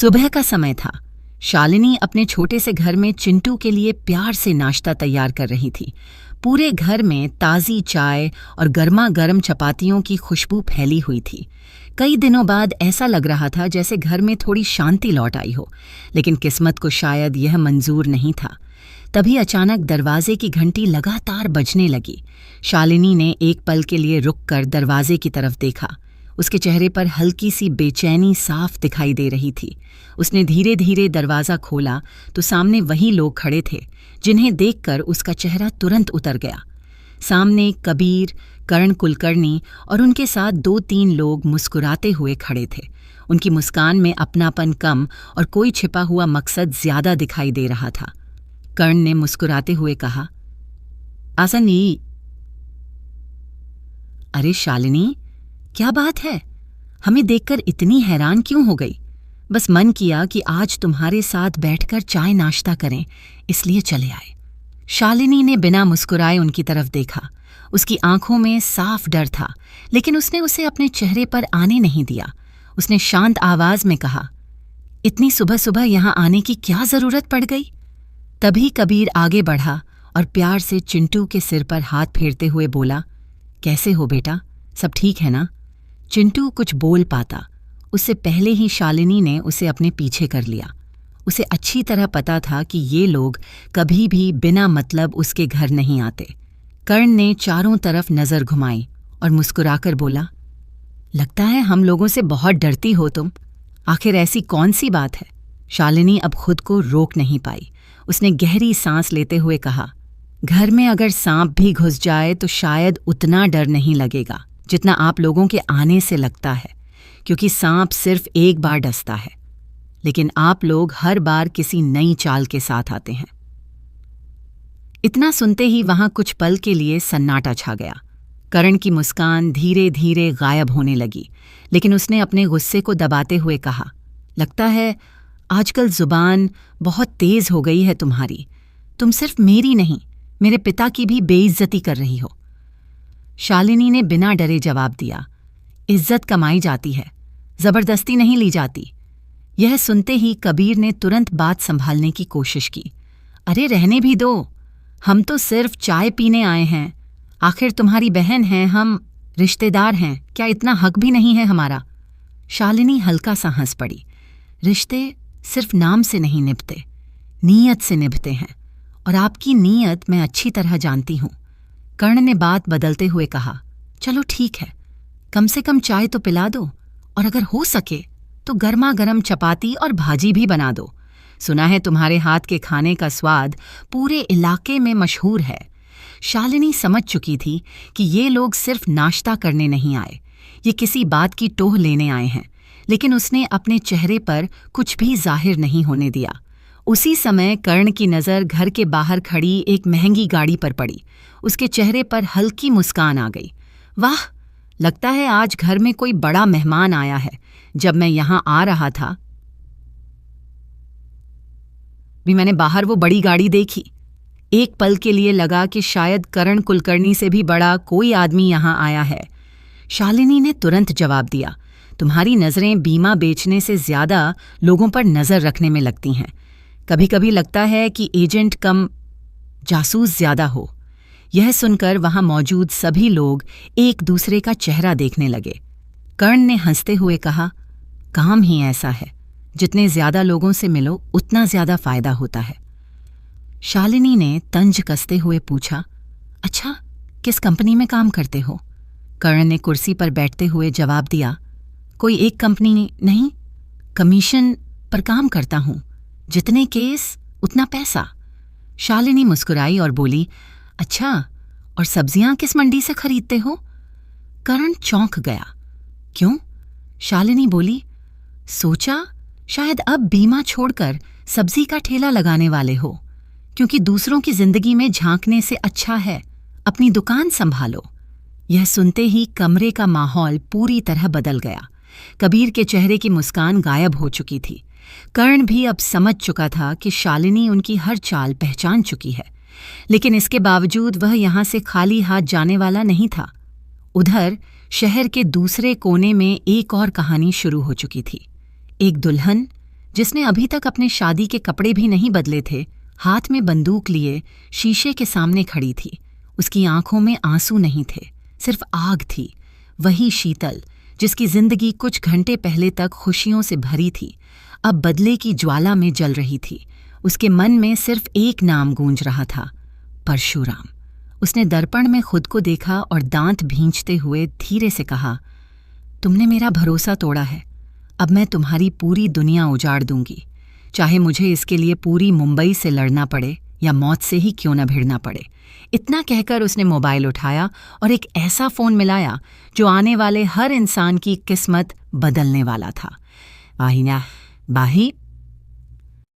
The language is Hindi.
सुबह का समय था। शालिनी अपने छोटे से घर में चिंटू के लिए प्यार से नाश्ता तैयार कर रही थी। पूरे घर में ताज़ी चाय और गर्मा गर्म चपातियों की खुशबू फैली हुई थी। कई दिनों बाद ऐसा लग रहा था जैसे घर में थोड़ी शांति लौट आई हो, लेकिन किस्मत को शायद यह मंजूर नहीं था। तभी अचानक दरवाजे की घंटी लगातार बजने लगी। शालिनी ने एक पल के लिए रुककर दरवाजे की तरफ देखा। उसके चेहरे पर हल्की सी बेचैनी साफ दिखाई दे रही थी। उसने धीरे धीरे दरवाज़ा खोला तो सामने वही लोग खड़े थे जिन्हें देखकर उसका चेहरा तुरंत उतर गया। सामने कबीर, करण कुलकर्णी और उनके साथ 2-3 लोग मुस्कुराते हुए खड़े थे। उनकी मुस्कान में अपनापन कम और कोई छिपा हुआ मकसद ज्यादा दिखाई दे रहा था। कर्ण ने मुस्कुराते हुए कहा, आसनी। अरे शालिनी, क्या बात है? हमें देखकर इतनी हैरान क्यों हो गई? बस मन किया कि आज तुम्हारे साथ बैठकर चाय नाश्ता करें, इसलिए चले आए। शालिनी ने बिना मुस्कुराए उनकी तरफ देखा। उसकी आंखों में साफ डर था, लेकिन उसने उसे अपने चेहरे पर आने नहीं दिया। उसने शांत आवाज में कहा, इतनी सुबह सुबह यहां आने की क्या जरूरत पड़ गई? तभी कबीर आगे बढ़ा और प्यार से चिंटू के सिर पर हाथ फेरते हुए बोला, कैसे हो बेटा, सब ठीक है ना? चिंटू कुछ बोल पाता, उससे पहले ही शालिनी ने उसे अपने पीछे कर लिया। उसे अच्छी तरह पता था कि ये लोग कभी भी बिना मतलब उसके घर नहीं आते। कर्ण ने चारों तरफ नजर घुमाई और मुस्कुराकर बोला, लगता है हम लोगों से बहुत डरती हो तुम। आखिर ऐसी कौन सी बात है? शालिनी अब खुद को रोक नहीं पाई। उसने गहरी सांस लेते हुए कहा, घर में अगर सांप भी घुस जाए तो शायद उतना डर नहीं लगेगा जितना आप लोगों के आने से लगता है, क्योंकि सांप सिर्फ एक बार डसता है, लेकिन आप लोग हर बार किसी नई चाल के साथ आते हैं। इतना सुनते ही वहां कुछ पल के लिए सन्नाटा छा गया। करण की मुस्कान धीरे धीरे गायब होने लगी, लेकिन उसने अपने गुस्से को दबाते हुए कहा, लगता है आजकल जुबान बहुत तेज हो गई है तुम्हारी। तुम सिर्फ मेरी नहीं, मेरे पिता की भी बेइज्जती कर रही हो। शालिनी ने बिना डरे जवाब दिया, इज्जत कमाई जाती है, जबरदस्ती नहीं ली जाती। यह सुनते ही कबीर ने तुरंत बात संभालने की कोशिश की, अरे रहने भी दो, हम तो सिर्फ चाय पीने आए हैं। आखिर तुम्हारी बहन है, हम रिश्तेदार हैं, क्या इतना हक भी नहीं है हमारा? शालिनी हल्का सा हंस पड़ी। रिश्ते सिर्फ नाम से नहीं निभते, नीयत से निभते हैं, और आपकी नीयत मैं अच्छी तरह जानती हूं। कर्ण ने बात बदलते हुए कहा, चलो ठीक है, कम से कम चाय तो पिला दो, और अगर हो सके तो गर्मा गर्म चपाती और भाजी भी बना दो। सुना है तुम्हारे हाथ के खाने का स्वाद पूरे इलाके में मशहूर है। शालिनी समझ चुकी थी कि ये लोग सिर्फ नाश्ता करने नहीं आए, ये किसी बात की टोह लेने आए हैं, लेकिन उसने अपने चेहरे पर कुछ भी जाहिर नहीं होने दिया। उसी समय कर्ण की नज़र घर के बाहर खड़ी एक महंगी गाड़ी पर पड़ी। उसके चेहरे पर हल्की मुस्कान आ गई। वाह, लगता है आज घर में कोई बड़ा मेहमान आया है। जब मैं यहां आ रहा था भी मैंने बाहर वो बड़ी गाड़ी देखी। एक पल के लिए लगा कि शायद करण कुलकर्णी से भी बड़ा कोई आदमी यहां आया है। शालिनी ने तुरंत जवाब दिया, तुम्हारी नज़रें बीमा बेचने से ज्यादा लोगों पर नज़र रखने में लगती हैं। कभी कभी लगता है कि एजेंट कम जासूस ज्यादा हो। यह सुनकर वहां मौजूद सभी लोग एक दूसरे का चेहरा देखने लगे। कर्ण ने हंसते हुए कहा, काम ही ऐसा है, जितने ज्यादा लोगों से मिलो उतना ज्यादा फायदा होता है। शालिनी ने तंज कसते हुए पूछा, अच्छा किस कंपनी में काम करते हो? कर्ण ने कुर्सी पर बैठते हुए जवाब दिया, कोई एक कंपनी नहीं, कमीशन पर काम करता हूं, जितने केस उतना पैसा। शालिनी मुस्कुराई और बोली, अच्छा, और सब्जियां किस मंडी से खरीदते हो? करण चौंक गया। क्यों? शालिनी बोली, सोचा शायद अब बीमा छोड़कर सब्जी का ठेला लगाने वाले हो, क्योंकि दूसरों की जिंदगी में झांकने से अच्छा है अपनी दुकान संभालो। यह सुनते ही कमरे का माहौल पूरी तरह बदल गया। कबीर के चेहरे की मुस्कान गायब हो चुकी थी। कर्ण भी अब समझ चुका था कि शालिनी उनकी हर चाल पहचान चुकी है, लेकिन इसके बावजूद वह यहां से खाली हाथ जाने वाला नहीं था। उधर शहर के दूसरे कोने में एक और कहानी शुरू हो चुकी थी। एक दुल्हन जिसने अभी तक अपने शादी के कपड़े भी नहीं बदले थे, हाथ में बंदूक लिए शीशे के सामने खड़ी थी। उसकी आंखों में आंसू नहीं थे, सिर्फ आग थी। वही शीतल जिसकी जिंदगी कुछ घंटे पहले तक खुशियों से भरी थी, अब बदले की ज्वाला में जल रही थी। उसके मन में सिर्फ एक नाम गूंज रहा था, परशुराम। उसने दर्पण में खुद को देखा और दांत भींचते हुए धीरे से कहा, तुमने मेरा भरोसा तोड़ा है, अब मैं तुम्हारी पूरी दुनिया उजाड़ दूंगी, चाहे मुझे इसके लिए पूरी मुंबई से लड़ना पड़े या मौत से ही क्यों न भिड़ना पड़े। इतना कहकर उसने मोबाइल उठाया और एक ऐसा फ़ोन मिलाया जो आने वाले हर इंसान की किस्मत बदलने वाला था। बाही